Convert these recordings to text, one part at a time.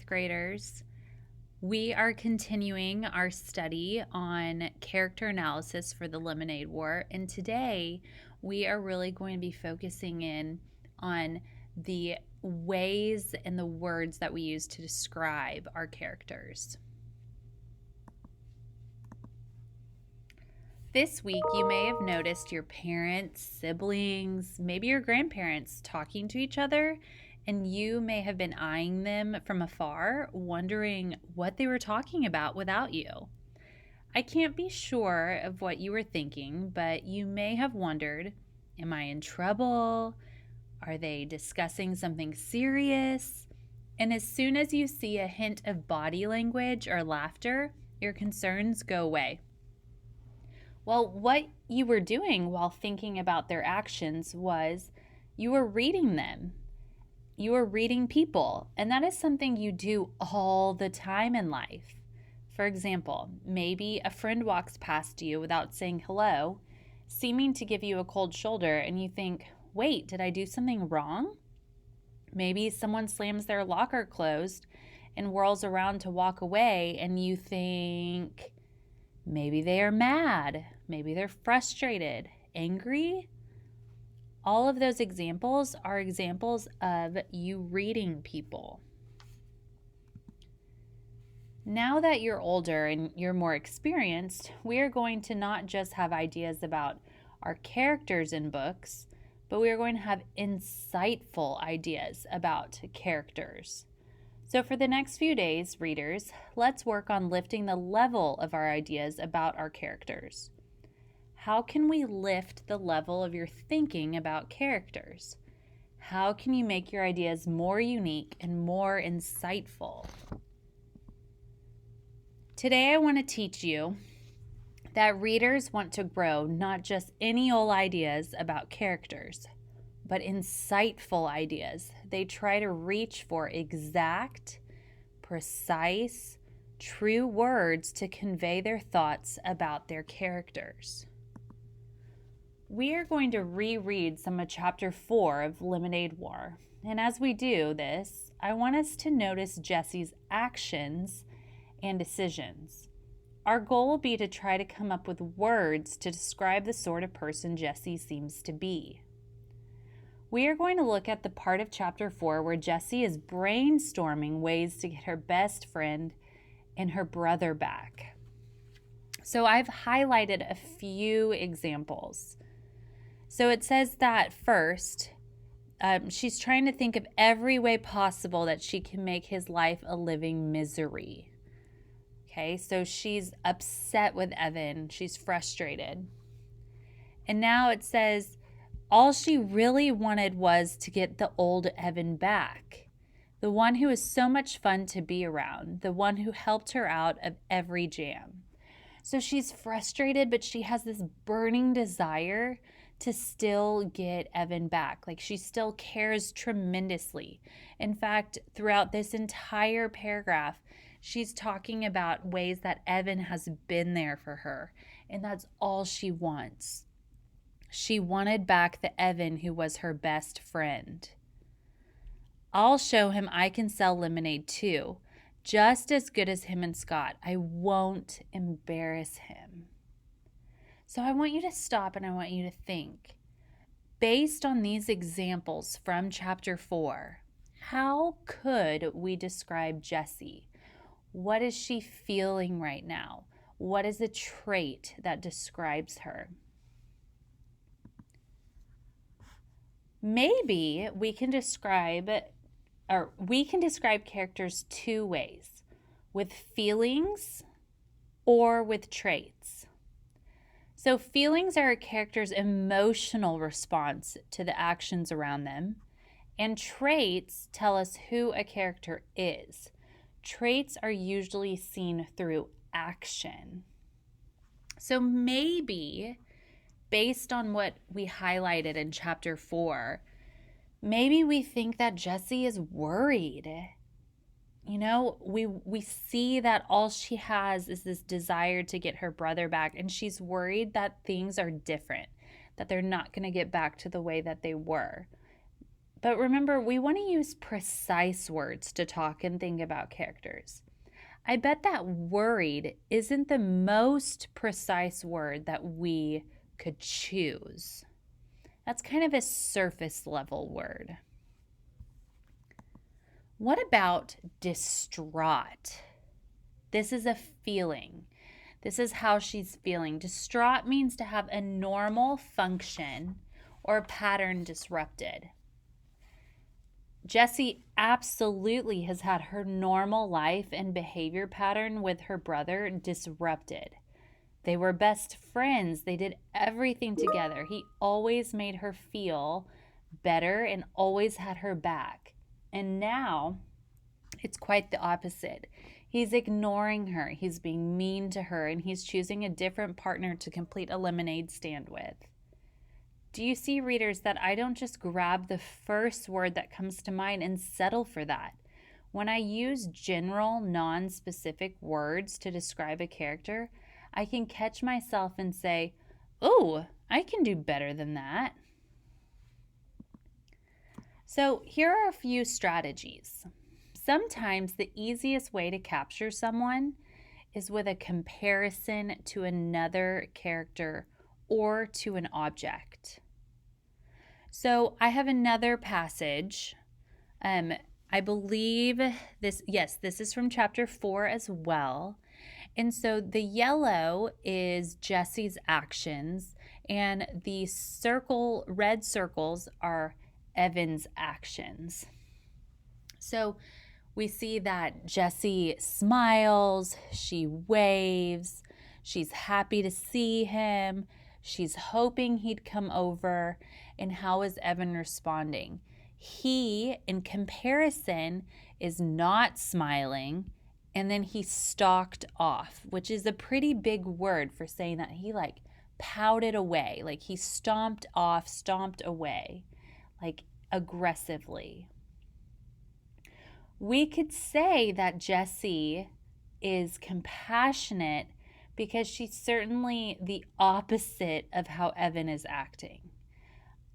graders. We are continuing our study on character analysis for the Lemonade War, and today we are really going to be focusing in on the ways and the words that we use to describe our characters. This week, you may have noticed your parents, siblings, maybe your grandparents talking to each other, and you may have been eyeing them from afar, wondering what they were talking about without you. I can't be sure of what you were thinking, but you may have wondered, am I in trouble? Are they discussing something serious? And as soon as you see a hint of body language or laughter, your concerns go away. Well, what you were doing while thinking about their actions was you were reading them. You were reading people, and that is something you do all the time in life. For example, maybe a friend walks past you without saying hello, seeming to give you a cold shoulder, and you think, wait, did I do something wrong? Maybe someone slams their locker closed and whirls around to walk away, and you think, maybe they are mad, maybe they're frustrated, angry. All of those examples are examples of you reading people. Now that you're older and you're more experienced, we are going to not just have ideas about our characters in books, but we are going to have insightful ideas about characters. So for the next few days, readers, let's work on lifting the level of our ideas about our characters. How can we lift the level of your thinking about characters? How can you make your ideas more unique and more insightful? Today, I want to teach you that readers want to grow not just any old ideas about characters, but insightful ideas. They try to reach for exact, precise, true words to convey their thoughts about their characters. We are going to reread some of Chapter 4 of Lemonade War. And as we do this, I want us to notice Jesse's actions and decisions. Our goal will be to try to come up with words to describe the sort of person Jesse seems to be. We are going to look at the part of Chapter 4 where Jessie is brainstorming ways to get her best friend and her brother back. So I've highlighted a few examples. So it says that first, she's trying to think of every way possible that she can make his life a living misery. Okay, so she's upset with Evan. She's frustrated. And now it says, all she really wanted was to get the old Evan back, the one who was so much fun to be around, the one who helped her out of every jam. So she's frustrated, but she has this burning desire to still get Evan back. Like she still cares tremendously. In fact, throughout this entire paragraph, she's talking about ways that Evan has been there for her, and that's all she wants. She wanted back the Evan who was her best friend. I'll show him I can sell lemonade too, just as good as him and Scott. I won't embarrass him. So I want you to stop and I want you to think. Based on these examples from Chapter 4, how could we describe Jessie? What is she feeling right now? What is a trait that describes her? Maybe we can describe characters two ways, with feelings or with traits. So feelings are a character's emotional response to the actions around them, and traits tell us who a character is. Traits are usually seen through action. So maybe, based on what we highlighted in Chapter 4, maybe we think that Jessie is worried. You know, we see that all she has is this desire to get her brother back, and she's worried that things are different, that they're not going to get back to the way that they were. But remember, we want to use precise words to talk and think about characters. I bet that worried isn't the most precise word that we could choose. That's kind of a surface level word. What about distraught? This is a feeling. This is how she's feeling. Distraught means to have a normal function or pattern disrupted. Jessie absolutely has had her normal life and behavior pattern with her brother disrupted. They were best friends. They did everything together. He always made her feel better and always had her back. And now it's quite the opposite. He's ignoring her. He's being mean to her, and he's choosing a different partner to complete a lemonade stand with. Do you see, readers, that I don't just grab the first word that comes to mind and settle for that? When I use general, non-specific words to describe a character, I can catch myself and say, "Oh, I can do better than that." So here are a few strategies. Sometimes the easiest way to capture someone is with a comparison to another character or to an object. So I have another passage. I believe this is from chapter 4 as well. And so the yellow is Jessie's actions, and the red circles are Evan's actions. So we see that Jessie smiles, she waves, she's happy to see him, she's hoping he'd come over. And how is Evan responding? He, in comparison, is not smiling, and then he stalked off, which is a pretty big word for saying that he pouted away, like he stomped away, like aggressively. We could say that Jessie is compassionate because she's certainly the opposite of how Evan is acting.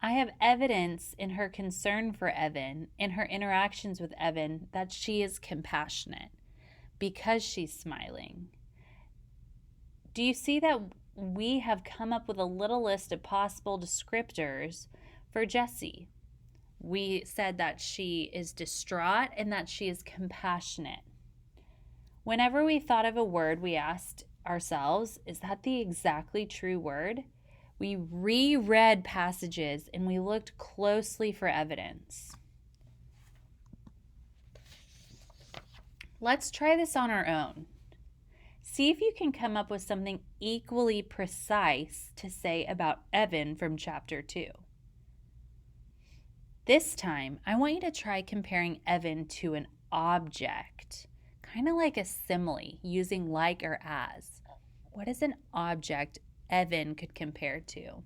I have evidence in her concern for Evan, in her interactions with Evan, that she is compassionate because she's smiling. Do you see that we have come up with a little list of possible descriptors for Jessie? We said that she is distraught and that she is compassionate. Whenever we thought of a word, we asked ourselves, is that the exactly true word? We reread passages and we looked closely for evidence. Let's try this on our own. See if you can come up with something equally precise to say about Evan from chapter 2. This time, I want you to try comparing Evan to an object, kind of like a simile, using like or as. What is an object Evan could compare to?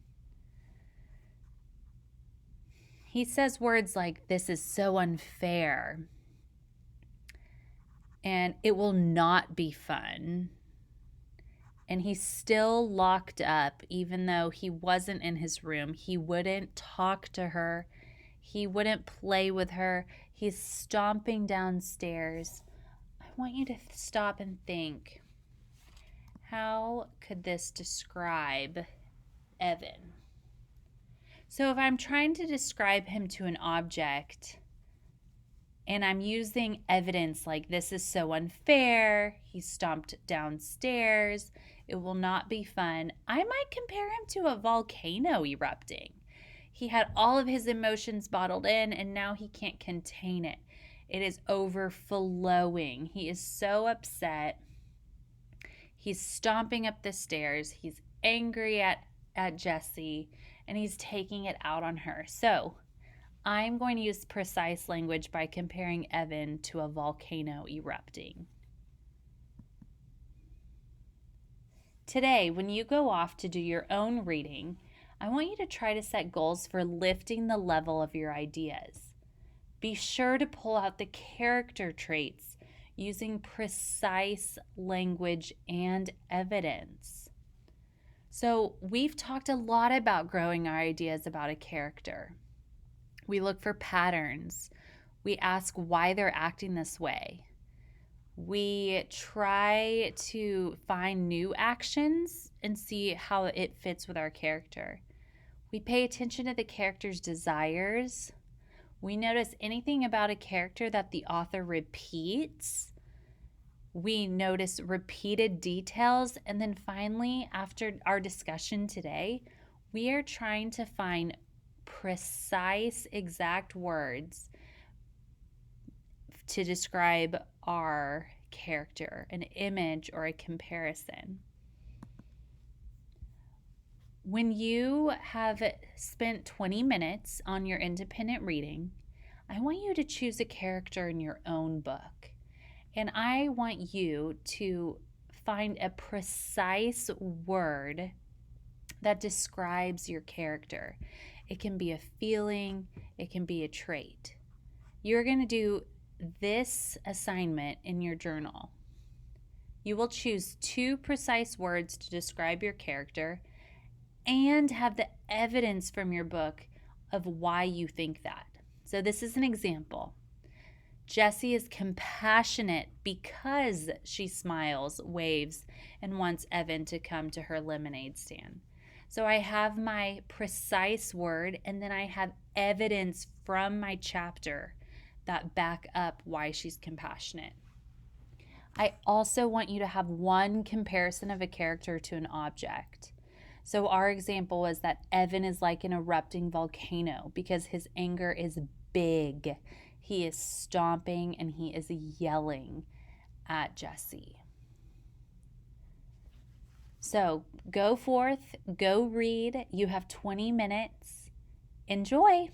He says words like, "This is so unfair," and "it will not be fun." And he's still locked up, even though he wasn't in his room. He wouldn't talk to her. He wouldn't play with her. He's stomping downstairs. I want you to stop and think. How could this describe Evan? So if I'm trying to describe him to an object, and I'm using evidence like "this is so unfair," "he stomped downstairs," "it will not be fun," I might compare him to a volcano erupting. He had all of his emotions bottled in, and now he can't contain it. It is overflowing. He is so upset. He's stomping up the stairs. He's angry at Jessie, and he's taking it out on her. So I'm going to use precise language by comparing Evan to a volcano erupting. Today, when you go off to do your own reading, I want you to try to set goals for lifting the level of your ideas. Be sure to pull out the character traits using precise language and evidence. So we've talked a lot about growing our ideas about a character. We look for patterns. We ask why they're acting this way. We try to find new actions and see how it fits with our character. We pay attention to the character's desires. We notice anything about a character that the author repeats. We notice repeated details. And then finally, after our discussion today, we are trying to find precise, exact words to describe our character, an image or a comparison. When you have spent 20 minutes on your independent reading, I want you to choose a character in your own book. And I want you to find a precise word that describes your character. It can be a feeling, it can be a trait. You're going to do this assignment in your journal. You will choose 2 precise words to describe your character and have the evidence from your book of why you think that. So this is an example. Jessie is compassionate because she smiles, waves, and wants Evan to come to her lemonade stand. So I have my precise word, and then I have evidence from my chapter that back up why she's compassionate. I also want you to have one comparison of a character to an object. So our example was that Evan is like an erupting volcano because his anger is big. He is stomping and he is yelling at Jessie. So go forth, go read. You have 20 minutes. Enjoy.